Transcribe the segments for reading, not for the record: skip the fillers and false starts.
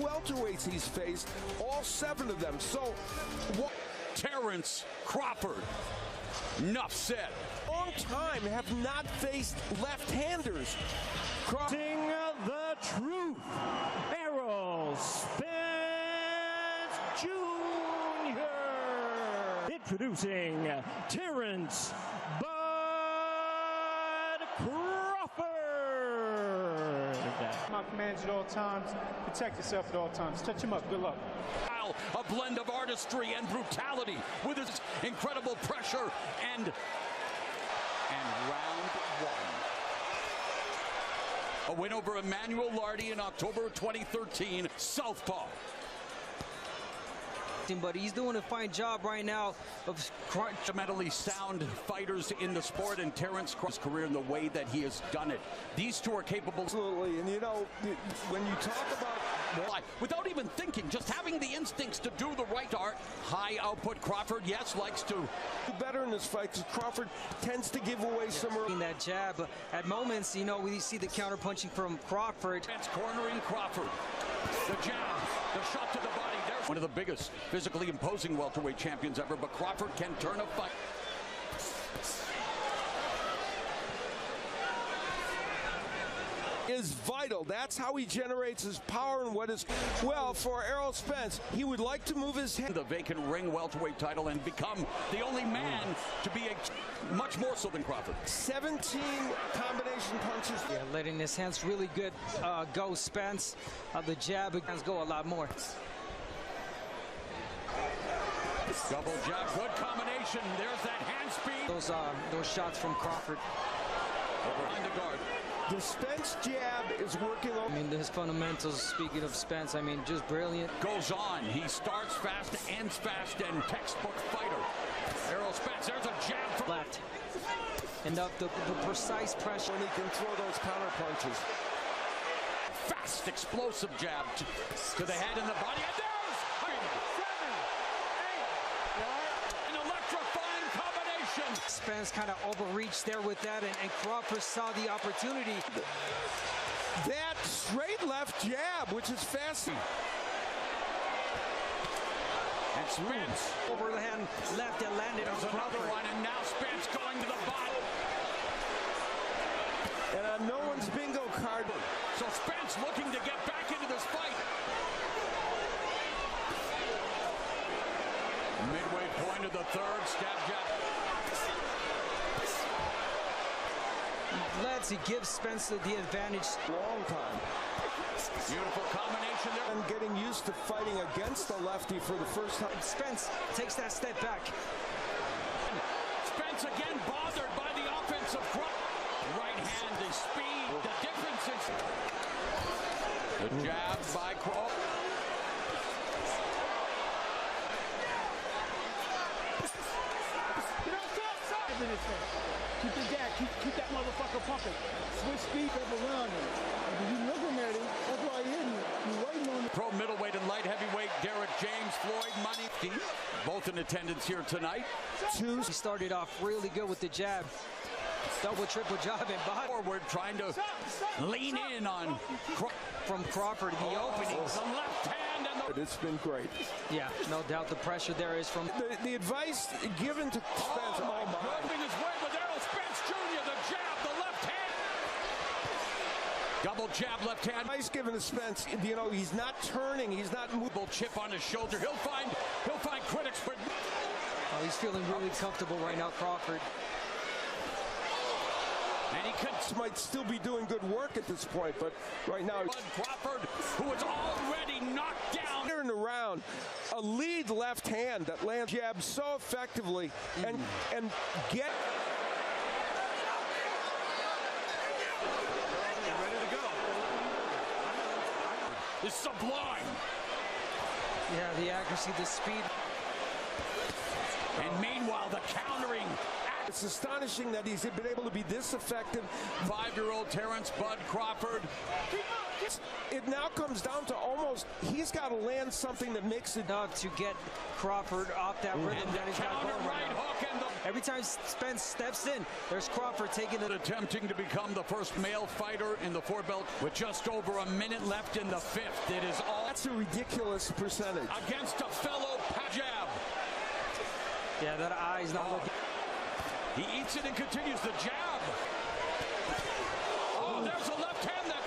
welterweights he's faced, all 7 of them. So, Terrence Crawford. Enough said. Long time have not faced left-handers. Crossing the truth, Errol Spence Jr. Introducing Terrence Bud Crawford. My commands at all times. Protect yourself at all times. Touch him up. Good luck. A blend of artistry and brutality with his incredible pressure and round 1. A win over Emmanuel Lardy in October 2013, Southpaw. But he's doing a fine job right now of fundamentally sound fighters in the sport, and Terrence Crawford's career in the way that he has done it. These two are capable. Absolutely, and you know, when you talk about without even thinking, just having the instincts to do the right art. High output Crawford, yes, likes to do better in this fight. Crawford tends to give away some in that jab. At moments, you know, we see the counter punching from Crawford. Spence cornering Crawford. The jab, the shot to the body. There's one of the biggest physically imposing welterweight champions ever, but Crawford can turn a fight. Is vital. That's how he generates his power and what is well for Errol Spence. He would like to move his head. The vacant ring welterweight title and become the only man to be much more so than Crawford. 17 combination punches. Yeah, letting his hands really good go, Spence. The jab hands go a lot more. Double jab, good combination. There's that hand speed. Those shots from Crawford. Behind the guard. The Spence jab is working on. I mean, his fundamentals, speaking of Spence, I mean, just brilliant. Goes on. He starts fast, ends fast, and textbook fighter. Errol Spence, there's a jab from left. And the precise pressure. When he can throw those counter punches. Fast, explosive jab to the head and the body. And there's 7, 8. An electrifying combination. Spence kind of overreached there with that, and Crawford saw the opportunity. That straight left jab, which is fast. And Spence over the hand left and landed on another one, and now Spence going to the bottom. And on no one's bingo card. So Spence looking to get back into this fight. Midway point of the third, stab jab. He gives Spence the advantage. Long time. Beautiful combination there. And getting used to fighting against the lefty for the first time. Spence takes that step back. Spence again bothered by the offensive right hand, the speed, the differences. The jab by Crawford. Keep the jab, keep that motherfucker pumping. Switch speed up around him. If you looking at him, that's why you're hitting him. You're waiting on him. Pro middleweight and light heavyweight Derek James, Floyd Money, both in attendance here tonight. He started off really good with the jab. Double, triple jab and body. Forward, trying to lean in on from Crawford in the openings. The left hand and the... It's been great. Yeah, no doubt the pressure there is from... The advice given to Spence. Oh my God. His way with Errol Spence Jr., the jab, the left hand. Double jab, left hand. Advice given to Spence, you know, he's not turning, he's not moving. Chip on his shoulder. He'll find critics, but... Oh, he's feeling really comfortable right now, Crawford. And he might still be doing good work at this point, but right now Crawford, who was already knocked down. Here in the round, a lead left hand that lands jab so effectively and get ready to go. It's sublime. Yeah, the accuracy, the speed. And meanwhile, the countering. It's astonishing that he's been able to be this effective. 5-year-old Terrence Bud Crawford. It now comes down to almost, he's got to land something that makes it enough to get Crawford off that rhythm that he's got going right hook and every time Spence steps in, there's Crawford taking it. Attempting to become the first male fighter in the 4 belt with just over a minute left in the 5th. It is all. It's a ridiculous percentage. Against a fellow jab. Yeah, that eye's not looking. He eats it and continues the jab. Oh, there's a left hand that...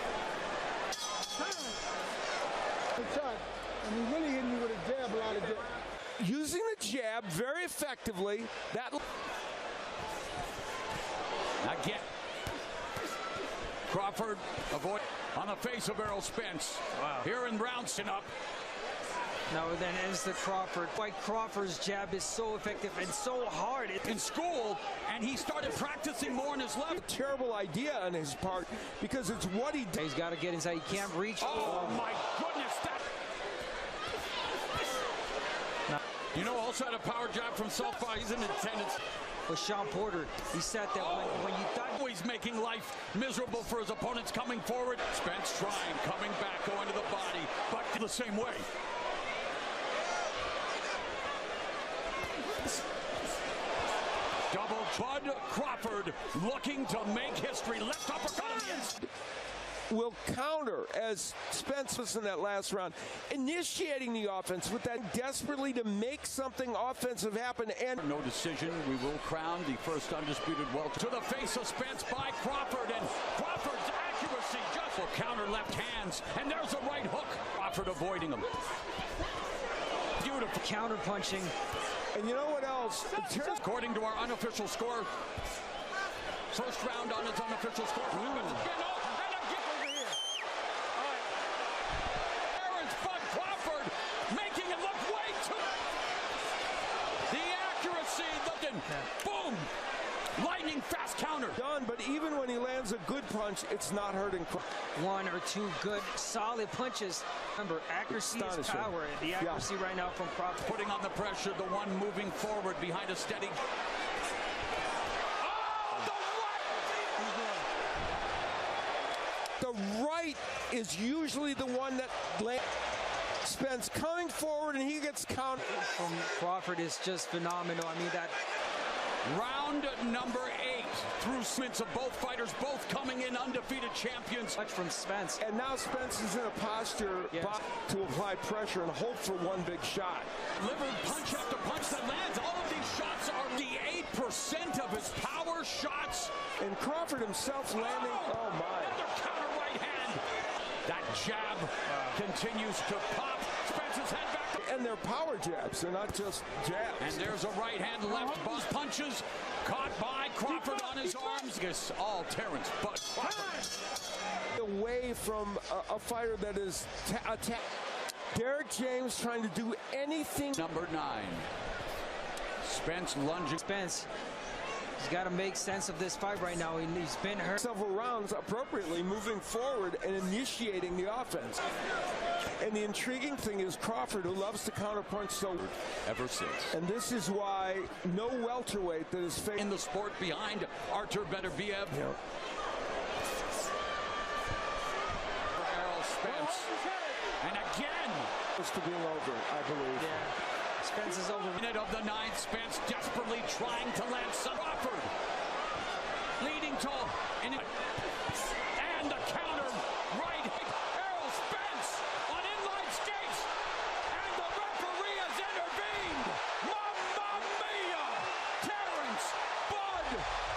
Good shot. And he really hit me with a jab, a lot of jab. Using the jab very effectively. That Again. Crawford avoid on the face of Errol Spence. Wow. Here in Brownson up. No, then ends the Crawford. Why Crawford's jab is so effective and so hard. In school, and he started practicing more on his left. a terrible idea on his part because it's what he does. He's got to get inside. He can't reach. Oh my goodness, that... You know, also had a power jab from Southpaw. He's in attendance. With Sean Porter, he said that when you thought... Always making life miserable for his opponents coming forward. Spence trying, coming back, going to the body, but the same way. Double Bud Crawford looking to make history. Left uppercut on the inside. Will counter as Spence was in that last round, initiating the offense with that desperately to make something offensive happen. And no decision. We will crown the first undisputed welter. To the face of Spence by Crawford, and Crawford's accuracy just will counter left hands, and there's a right hook. Crawford avoiding him. Beautiful counter punching. And you know what else? According to our unofficial score, first round on its unofficial score. Boom! Lightning fast counter. Done, but even when he lands a good punch, it's not hurting. One or two good, solid punches. Remember, accuracy is power. The accuracy right now from Crawford. Putting on the pressure, the one moving forward behind a steady... Oh, the right is usually the one that lands. Spence coming forward and he gets counted. From Crawford is just phenomenal. I mean, that... Round number 8 through Spence of both fighters, both coming in undefeated champions. Much from Spence. And now Spence is in a posture to apply pressure and hope for one big shot. Delivered punch after punch that lands. All of these shots are the 8% of his power shots. And Crawford himself landing, oh my. Another counter right hand. That jab continues to pop. Spence's head back. And they're power jabs, they're not just jabs. And there's a right hand left buzz punches. Caught by Crawford on his arms. Guess all Terrence but Crawford. Away from a fighter that is attack. Derek James trying to do anything. Number 9. Spence lunging. Spence. He's got to make sense of this fight right now. He's been hurt. Several rounds appropriately moving forward and initiating the offense. And the intriguing thing is Crawford, who loves to counterpunch so ever since. And this is why no welterweight that is in the sport behind Artur Beterbiev. Yep. For Errol Spence. And again. Close to being over, I believe. Yeah. Spence is over. Minute of the 9th, Spence desperately trying to land some Crawford. Leading to and the counter right. Errol Spence on inline skates. And the referee has intervened. Mamma mia! Terrence Bud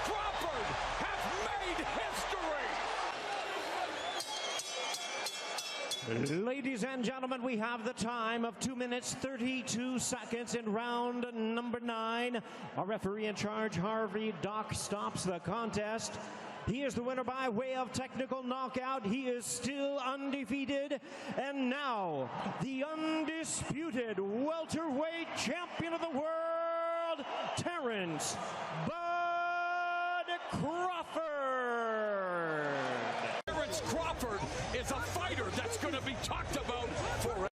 Crawford has made history. Ladies and gentlemen, we have the time of 2 minutes 32 seconds in round number 9. Our referee in charge, Harvey Doc, stops the contest. He is the winner by way of technical knockout. He is still undefeated. And now, the undisputed welterweight champion of the world, Terrence Bud Crawford. Terrence Crawford is a fighter that's going to be talked about for